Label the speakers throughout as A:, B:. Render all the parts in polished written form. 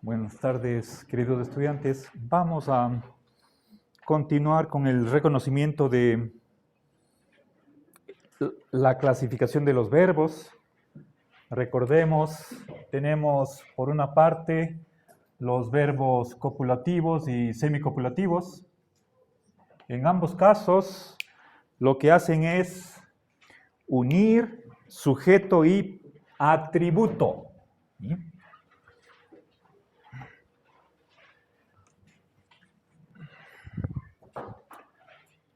A: Buenas tardes, queridos estudiantes. Vamos a continuar con el reconocimiento de la clasificación de los verbos. Recordemos, tenemos por una parte los verbos copulativos y semicopulativos. En ambos casos, lo que hacen es unir sujeto y atributo. ¿Sí?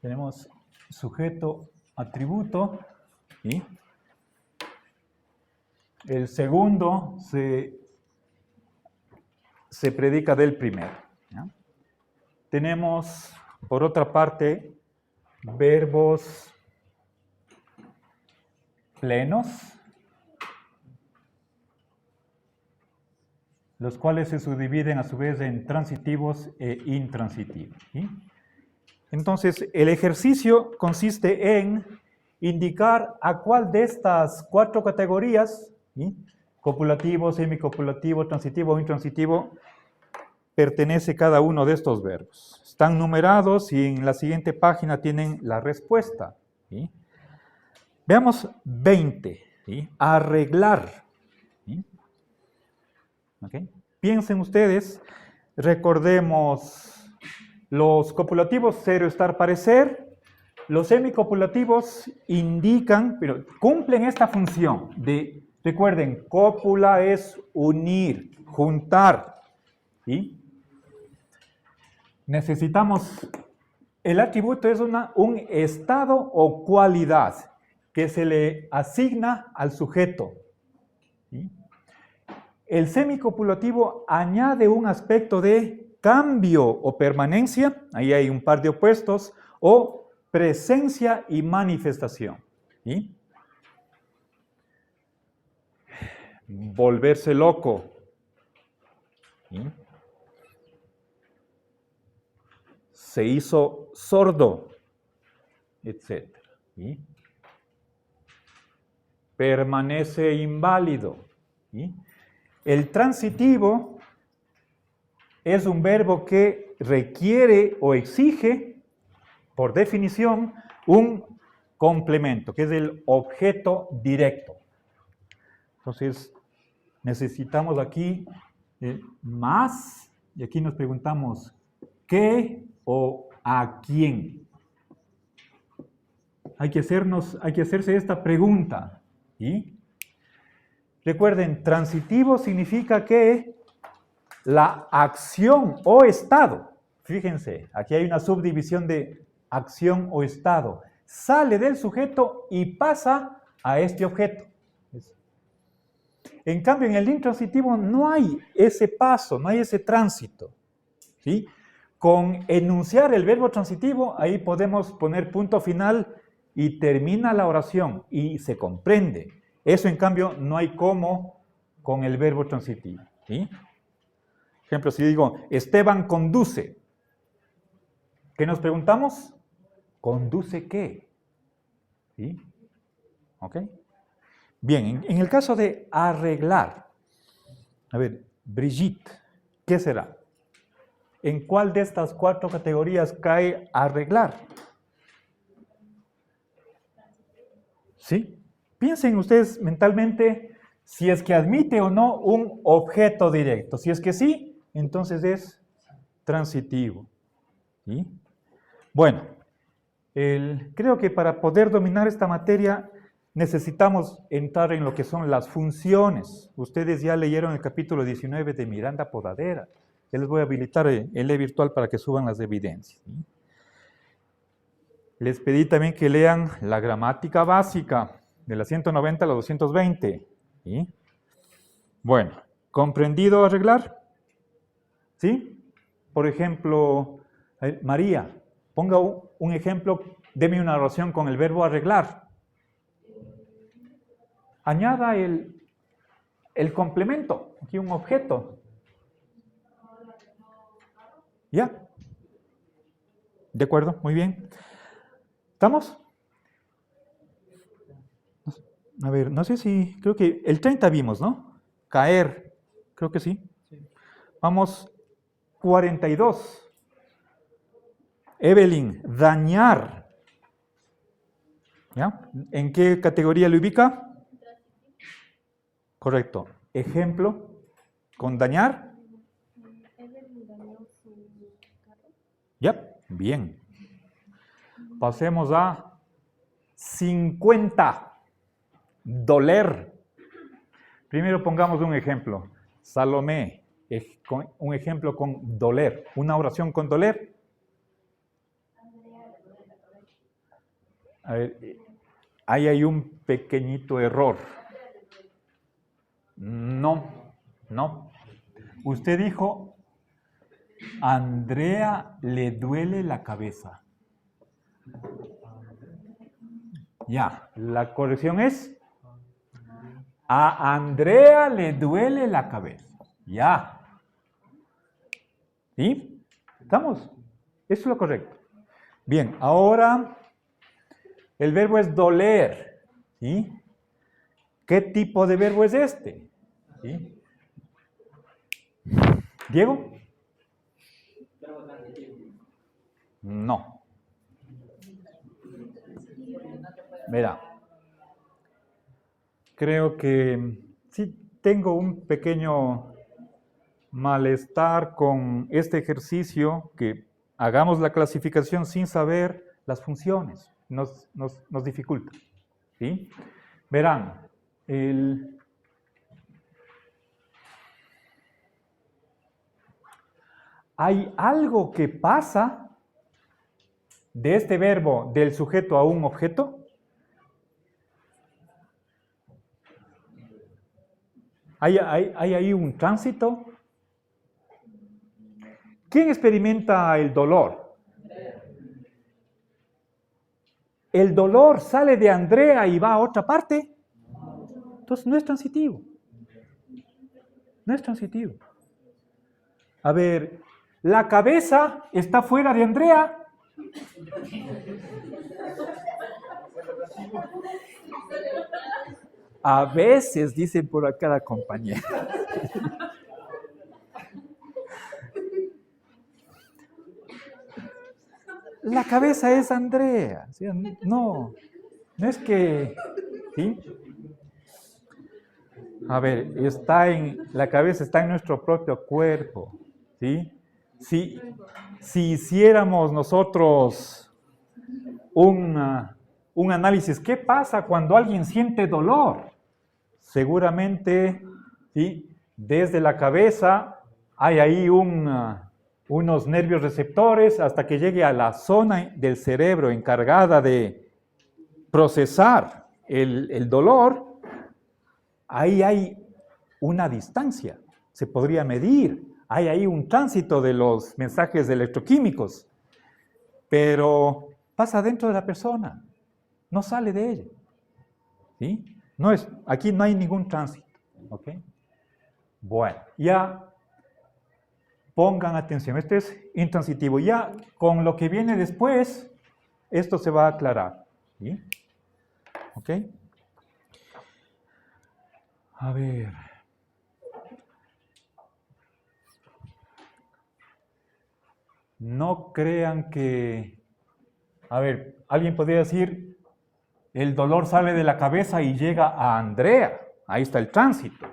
A: Tenemos sujeto, atributo, y el segundo se predica del primero. ¿Ya? Tenemos, por otra parte, verbos plenos, los cuales se subdividen a su vez en transitivos e intransitivos. ¿Sí? Entonces, el ejercicio consiste en indicar a cuál de estas cuatro categorías, ¿sí? Copulativo, semicopulativo, transitivo o intransitivo, pertenece cada uno de estos verbos. Están numerados y en la siguiente página tienen la respuesta. ¿Sí? Veamos 20. ¿Sí? Arreglar. ¿Sí? ¿Okay? Piensen ustedes, recordemos. Los copulativos, ser, estar, parecer. Los semicopulativos indican, pero cumplen esta función de, recuerden, cópula es unir, juntar. ¿Sí? Necesitamos, el atributo es un estado o cualidad que se le asigna al sujeto. ¿Sí? El semicopulativo añade un aspecto de cambio o permanencia, ahí hay un par de opuestos, o presencia y manifestación. ¿Sí? Volverse loco. ¿Sí? Se hizo sordo, etc. ¿Sí? Permanece inválido. ¿Sí? El transitivo es un verbo que requiere o exige, por definición, un complemento, que es el objeto directo. Entonces, necesitamos aquí más, y aquí nos preguntamos, ¿qué o a quién? Hay que hacerse esta pregunta. ¿Sí? Recuerden, transitivo significa que la acción o estado, fíjense, aquí hay una subdivisión de acción o estado, sale del sujeto y pasa a este objeto. En cambio, en el intransitivo no hay ese paso, no hay ese tránsito. ¿Sí? Con enunciar el verbo transitivo, ahí podemos poner punto final y termina la oración y se comprende. Eso, en cambio, no hay cómo con el verbo transitivo. ¿Sí? Por ejemplo, si digo, Esteban conduce, ¿qué nos preguntamos? ¿Conduce qué? ¿Sí? ¿Ok? Bien, en el caso de arreglar, a ver, Brigitte, ¿qué será? ¿En cuál de estas cuatro categorías cae arreglar? ¿Sí? Piensen ustedes mentalmente si es que admite o no un objeto directo. Si es que sí, entonces es transitivo. ¿Sí? Bueno, creo que para poder dominar esta materia necesitamos entrar en lo que son las funciones. Ustedes ya leyeron el capítulo 19 de Miranda Podadera. Ya les voy a habilitar el virtual para que suban las evidencias. ¿Sí? Les pedí también que lean la gramática básica de la 190 a la 220. ¿Sí? Bueno, ¿comprendido arreglar? ¿Sí? Por ejemplo, María, ponga un ejemplo, deme una oración con el verbo arreglar. Añada el complemento, aquí un objeto. ¿Ya? ¿De acuerdo? Muy bien. ¿Estamos? A ver, no sé si, creo que el 30 vimos, ¿no? Caer, creo que sí. Vamos, 42. Evelyn, dañar. ¿Ya? ¿En qué categoría lo ubica? Correcto. Ejemplo, con dañar. Ya, bien. Pasemos a 50. Doler. Primero pongamos un ejemplo. Salomé, un ejemplo con doler. Una oración con doler. A ver, ahí hay un pequeñito error. No. Usted dijo, Andrea le duele la cabeza. Ya, la corrección es, a Andrea le duele la cabeza. Ya. ¿Sí? ¿Estamos? Eso es lo correcto. Bien, ahora el verbo es doler. ¿Sí? ¿Qué tipo de verbo es este? ¿Sí? ¿Diego? No. Mira, creo que sí tengo un pequeño malestar con este ejercicio, que hagamos la clasificación sin saber las funciones. Nos dificulta. ¿Sí? Verán, hay algo que pasa de este verbo del sujeto a un objeto. ¿Hay ahí un tránsito? ¿Quién experimenta el dolor? ¿El dolor sale de Andrea y va a otra parte? Entonces no es transitivo. No es transitivo. A ver, ¿la cabeza está fuera de Andrea? A veces dicen por acá la compañera. La cabeza es Andrea. ¿Sí? No es que... ¿sí? A ver, la cabeza está en nuestro propio cuerpo. ¿Sí? Si hiciéramos nosotros un análisis, ¿qué pasa cuando alguien siente dolor? Seguramente, ¿sí? Desde la cabeza hay ahí unos nervios receptores hasta que llegue a la zona del cerebro encargada de procesar el dolor. Ahí hay una distancia, se podría medir, hay ahí un tránsito de los mensajes electroquímicos, pero pasa dentro de la persona, no sale de ella. ¿Sí? Aquí no hay ningún tránsito. ¿Ok? Bueno, ya pongan atención, este es intransitivo. Ya con lo que viene después, esto se va a aclarar. ¿Sí? ¿Ok? A ver. No crean que... A ver, alguien podría decir, el dolor sale de la cabeza y llega a Andrea. Ahí está el tránsito.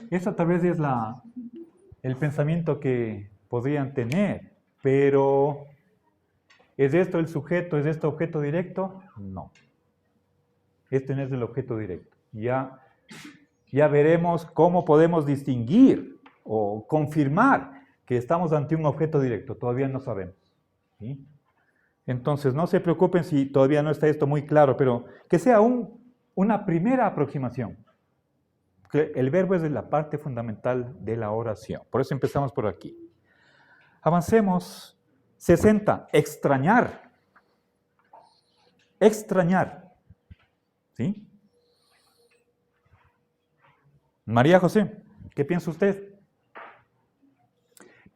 A: Eso tal vez es el pensamiento que podrían tener. Pero, ¿es esto el sujeto? ¿Es esto objeto directo? No. Este no es el objeto directo. Ya veremos cómo podemos distinguir o confirmar que estamos ante un objeto directo. Todavía no sabemos. ¿Sí? Entonces, no se preocupen si todavía no está esto muy claro, pero que sea una primera aproximación. Que el verbo es la parte fundamental de la oración. Por eso empezamos por aquí. Avancemos. 60. Extrañar. Extrañar. ¿Sí? María José, ¿qué piensa usted?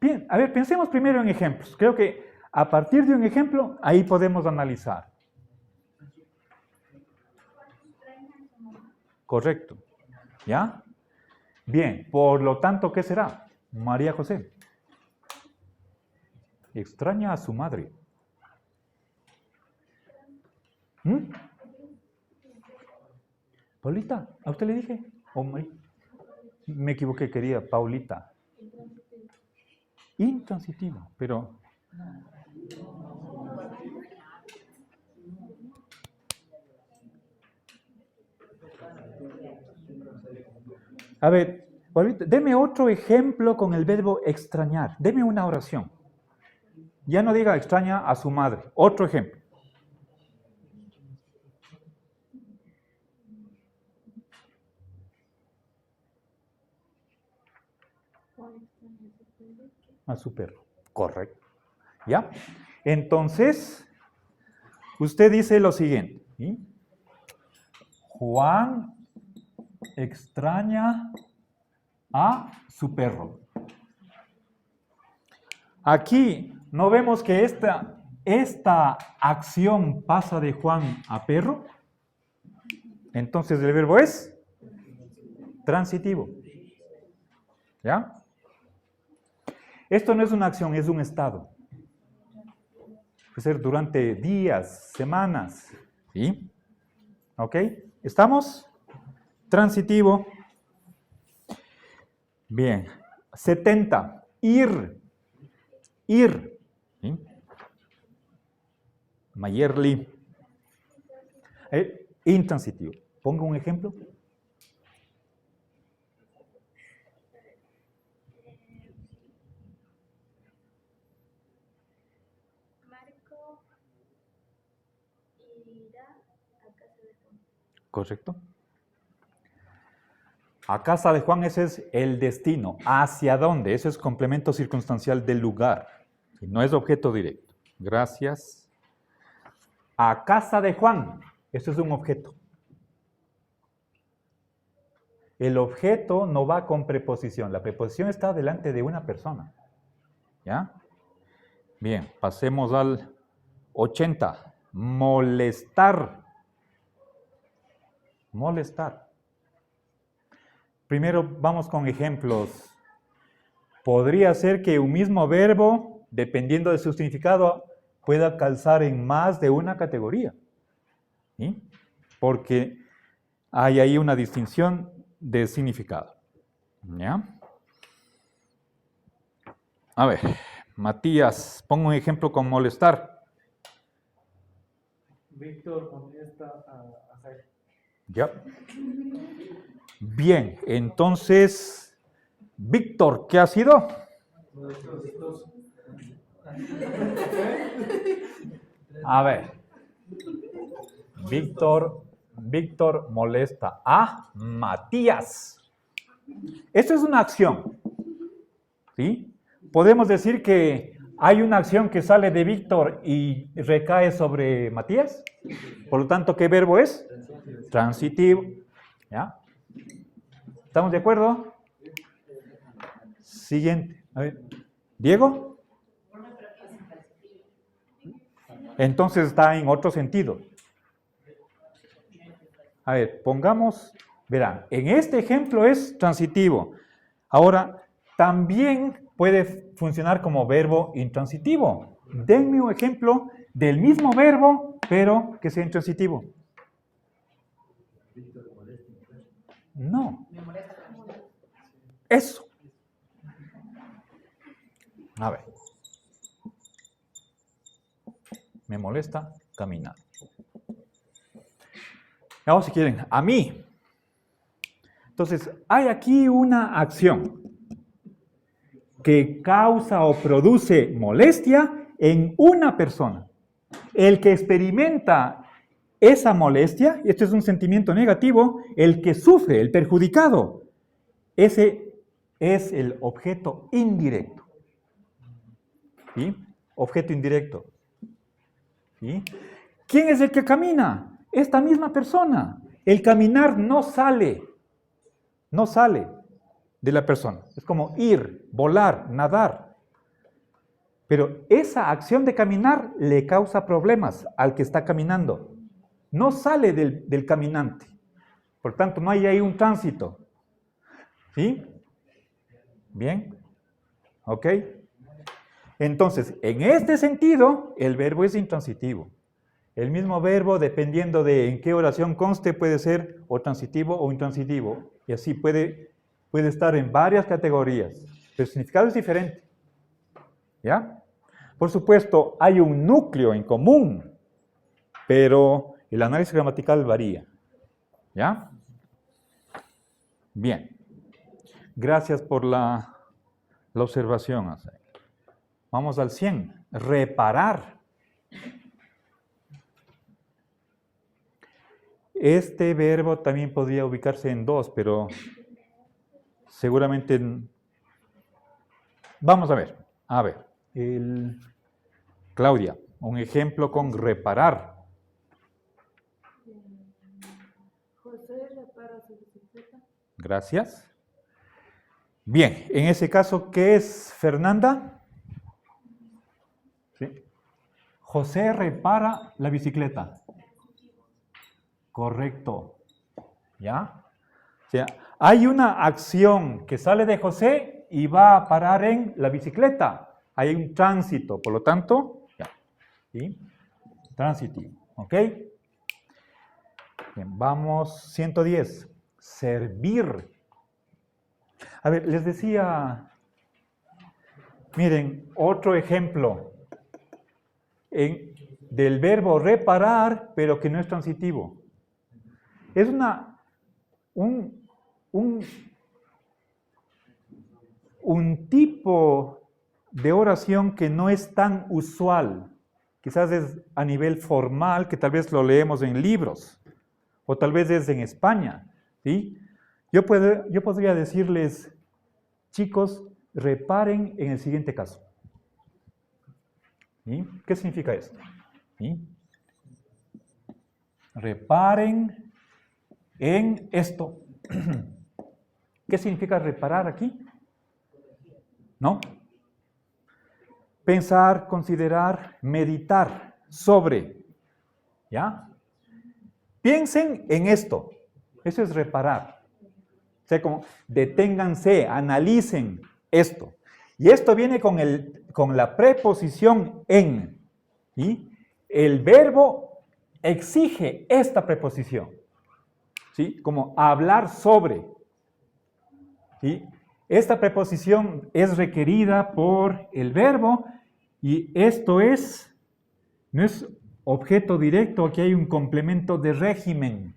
A: Bien, a ver, pensemos primero en ejemplos. Creo que a partir de un ejemplo, ahí podemos analizar. Correcto. ¿Ya? Bien, por lo tanto, ¿qué será? María José. Extraña a su madre. ¿Mm? Paulita, ¿a usted le dije? Oh, me equivoqué, quería Paulita. Intransitivo, pero... A ver, Paulita, deme otro ejemplo con el verbo extrañar. Deme una oración. Ya no diga extraña a su madre. Otro ejemplo. A su perro. Correcto. ¿Ya? Entonces, usted dice lo siguiente. ¿Sí? Juan extraña a su perro. Aquí no vemos que esta acción pasa de Juan a perro. Entonces el verbo es transitivo. ¿Ya? Esto no es una acción, es un estado. Puede ser durante días, semanas. ¿Sí? ¿Ok? ¿Estamos? Transitivo. Bien. 70. Ir. Ir. ¿Sí? Mayerly. Intransitivo. Pongo un ejemplo.
B: Marco irá a casa de Juan.
A: Correcto. A casa de Juan, ese es el destino. ¿Hacia dónde? Eso es complemento circunstancial del lugar. Y no es objeto directo. Gracias. A casa de Juan. Eso es un objeto. El objeto no va con preposición. La preposición está delante de una persona. ¿Ya? Bien, pasemos al 80. Molestar. Molestar. Primero vamos con ejemplos. Podría ser que un mismo verbo, dependiendo de su significado, pueda calzar en más de una categoría. ¿Sí? Porque hay ahí una distinción de significado. ¿Ya? A ver, Matías, pongo un ejemplo con molestar.
C: Víctor molesta a Jaime.
A: Ya. Bien, entonces, Víctor, ¿qué ha sido? A ver. Víctor molesta a Matías. Esto es una acción. ¿Sí? Podemos decir que hay una acción que sale de Víctor y recae sobre Matías. Por lo tanto, ¿qué verbo es? Transitivo. ¿Ya? ¿Estamos de acuerdo? Siguiente. A ver. ¿Diego? Entonces está en otro sentido. A ver, pongamos, verán, en este ejemplo es transitivo. Ahora, también puede funcionar como verbo intransitivo. Denme un ejemplo del mismo verbo, pero que sea intransitivo. No. Eso. A ver. Me molesta caminar. Ahora, si quieren, a mí. Entonces, hay aquí una acción que causa o produce molestia en una persona. El que experimenta esa molestia, y esto es un sentimiento negativo, el que sufre, el perjudicado, ese es el objeto indirecto. ¿Sí? Objeto indirecto. ¿Sí? ¿Quién es el que camina? Esta misma persona. El caminar no sale de la persona. Es como ir, volar, nadar. Pero esa acción de caminar le causa problemas al que está caminando. No sale del caminante. Por tanto, no hay ahí un tránsito. ¿Sí? Bien. ¿Ok? Entonces, en este sentido, el verbo es intransitivo. El mismo verbo, dependiendo de en qué oración conste, puede ser o transitivo o intransitivo. Y así puede estar en varias categorías. Pero el significado es diferente. ¿Ya? Por supuesto, hay un núcleo en común, pero el análisis gramatical varía. ¿Ya? Bien. Gracias por la observación. Vamos al 100. Reparar. Este verbo también podría ubicarse en 2, pero seguramente... Vamos a ver. Claudia, un ejemplo con reparar.
B: José repara su bicicleta.
A: Gracias. Bien, en ese caso, ¿qué es Fernanda? ¿Sí? José repara la bicicleta. Correcto. ¿Ya? O sea, hay una acción que sale de José y va a parar en la bicicleta. Hay un tránsito, por lo tanto, ya. ¿Sí? Transitivo. ¿Ok? Bien, vamos, 110. Servir. A ver, les decía, miren, otro ejemplo del verbo reparar, pero que no es transitivo. Es un tipo de oración que no es tan usual. Quizás es a nivel formal, que tal vez lo leemos en libros, o tal vez es en España, ¿sí? Yo podría decirles, chicos, reparen en el siguiente caso. ¿Sí? ¿Qué significa esto? ¿Sí? Reparen en esto. ¿Qué significa reparar aquí? ¿No? Pensar, considerar, meditar sobre. ¿Ya? Piensen en esto. Eso es reparar. O sea, como deténganse, analicen esto. Y esto viene con la preposición en. ¿Sí? El verbo exige esta preposición. ¿Sí? Como hablar sobre. ¿Sí? Esta preposición es requerida por el verbo y esto no es objeto directo, aquí hay un complemento de régimen.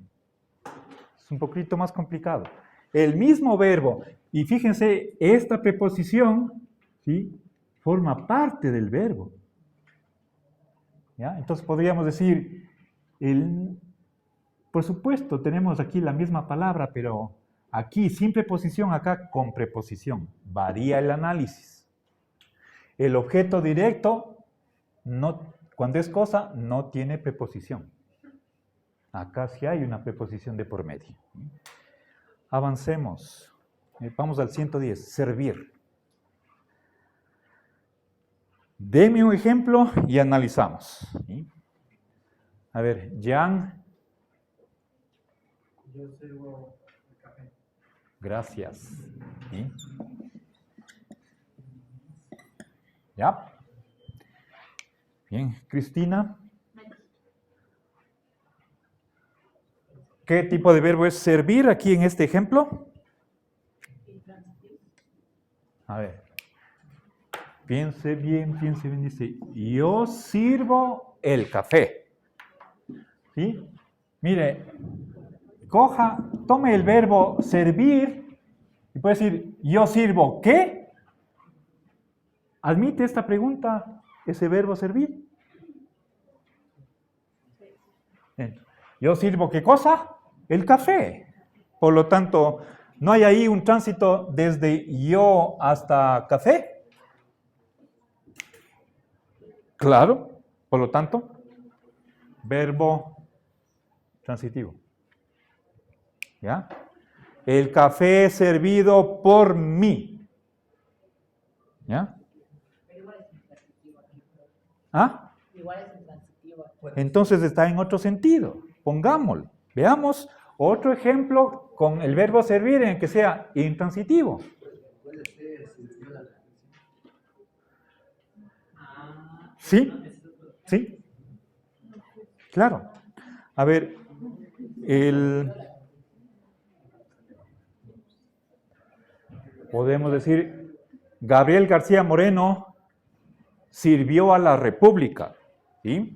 A: Es un poquito más complicado. El mismo verbo, y fíjense, esta preposición, ¿sí?, forma parte del verbo. ¿Ya? Entonces podríamos decir, por supuesto, tenemos aquí la misma palabra, pero aquí sin preposición, acá con preposición. Varía el análisis. El objeto directo, cuando es cosa, no tiene preposición. Acá sí hay una preposición de por medio. Avancemos. Vamos al 110. Servir. Deme un ejemplo y analizamos. ¿Sí? A ver, Jan.
C: Yo sirvo el café.
A: Gracias. ¿Sí? ¿Ya? Bien, Cristina. ¿Qué tipo de verbo es servir aquí en este ejemplo? A ver. Piense bien, dice, yo sirvo el café. ¿Sí? Mire, tome el verbo servir y puede decir, yo sirvo ¿qué? ¿Admite esta pregunta ese verbo servir? ¿Yo sirvo qué cosa? El café. Por lo tanto, ¿no hay ahí un tránsito desde yo hasta café? Claro. Por lo tanto, verbo transitivo. ¿Ya? El café es servido por mí. ¿Ya? ¿Ah?
D: Igual es intransitivo.
A: Entonces está en otro sentido. Pongámoslo. Veamos otro ejemplo con el verbo servir en que sea intransitivo. ¿Sí? ¿Sí? Claro. A ver, podemos decir, Gabriel García Moreno sirvió a la República. ¿Sí?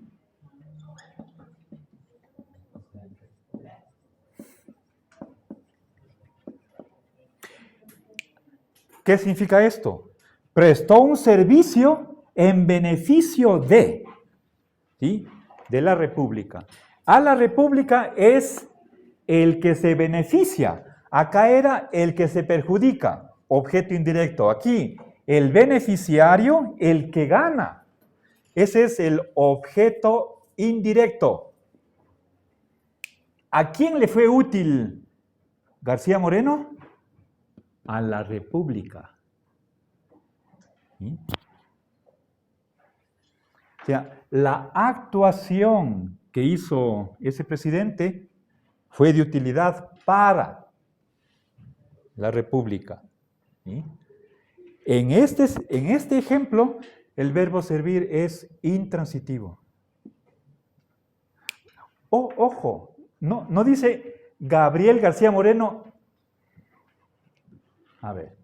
A: ¿Qué significa esto? Prestó un servicio en beneficio de, ¿sí?, de la República. A la República es el que se beneficia. Acá era el que se perjudica. Objeto indirecto. Aquí, el beneficiario, el que gana. Ese es el objeto indirecto. ¿A quién le fue útil García Moreno? A la República. ¿Sí? O sea, la actuación que hizo ese presidente fue de utilidad para la República. ¿Sí? En este ejemplo, el verbo servir es intransitivo. Ojo, no dice Gabriel García Moreno. A ver.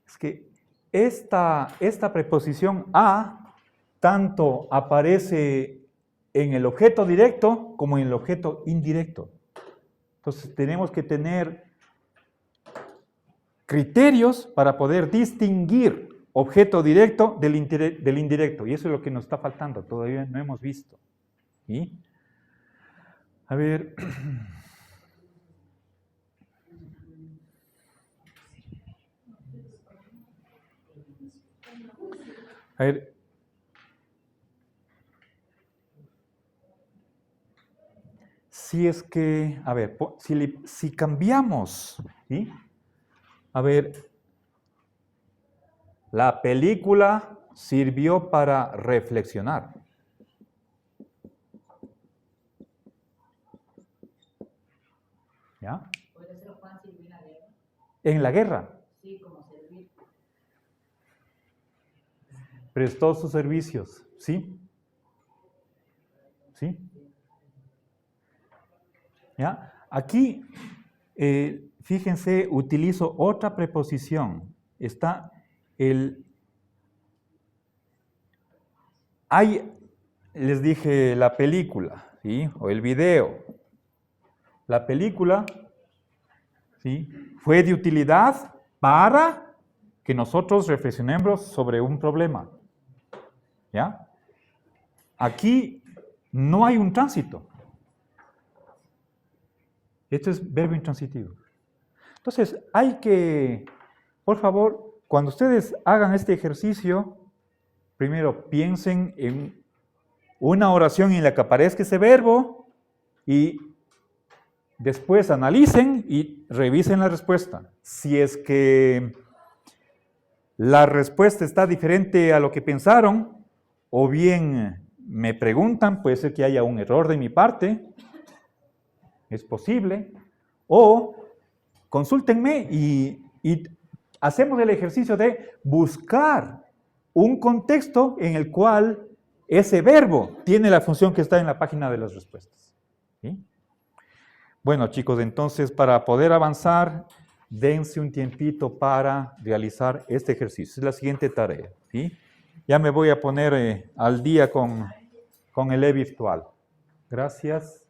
A: Es que esta preposición a tanto aparece en el objeto directo como en el objeto indirecto. Entonces tenemos que tener criterios para poder distinguir objeto directo del indirecto. Y eso es lo que nos está faltando, todavía no hemos visto. ¿Sí? A ver. A ver. Si es que, a ver, si cambiamos, ¿sí? A ver, la película sirvió para reflexionar. ¿Ya?
D: ¿Puede ser Juan sirvió en la guerra?
A: En la guerra.
D: Sí, como servir.
A: Prestó sus servicios, ¿sí? ¿Sí? ¿Ya? Aquí, fíjense, utilizo otra preposición. Está les dije la película, ¿sí? O el video. La película, ¿sí?, fue de utilidad para que nosotros reflexionemos sobre un problema. ¿Ya? Aquí no hay un tránsito. Esto es verbo intransitivo. Entonces, hay que, por favor, cuando ustedes hagan este ejercicio, primero piensen en una oración en la que aparezca ese verbo y después analicen y revisen la respuesta. Si es que la respuesta está diferente a lo que pensaron, o bien me preguntan, puede ser que haya un error de mi parte, es posible, o consúltenme y hacemos el ejercicio de buscar un contexto en el cual ese verbo tiene la función que está en la página de las respuestas. ¿Sí? Bueno, chicos, entonces para poder avanzar, dense un tiempito para realizar este ejercicio. Es la siguiente tarea. ¿Sí? Ya me voy a poner al día con el e-virtual. Gracias.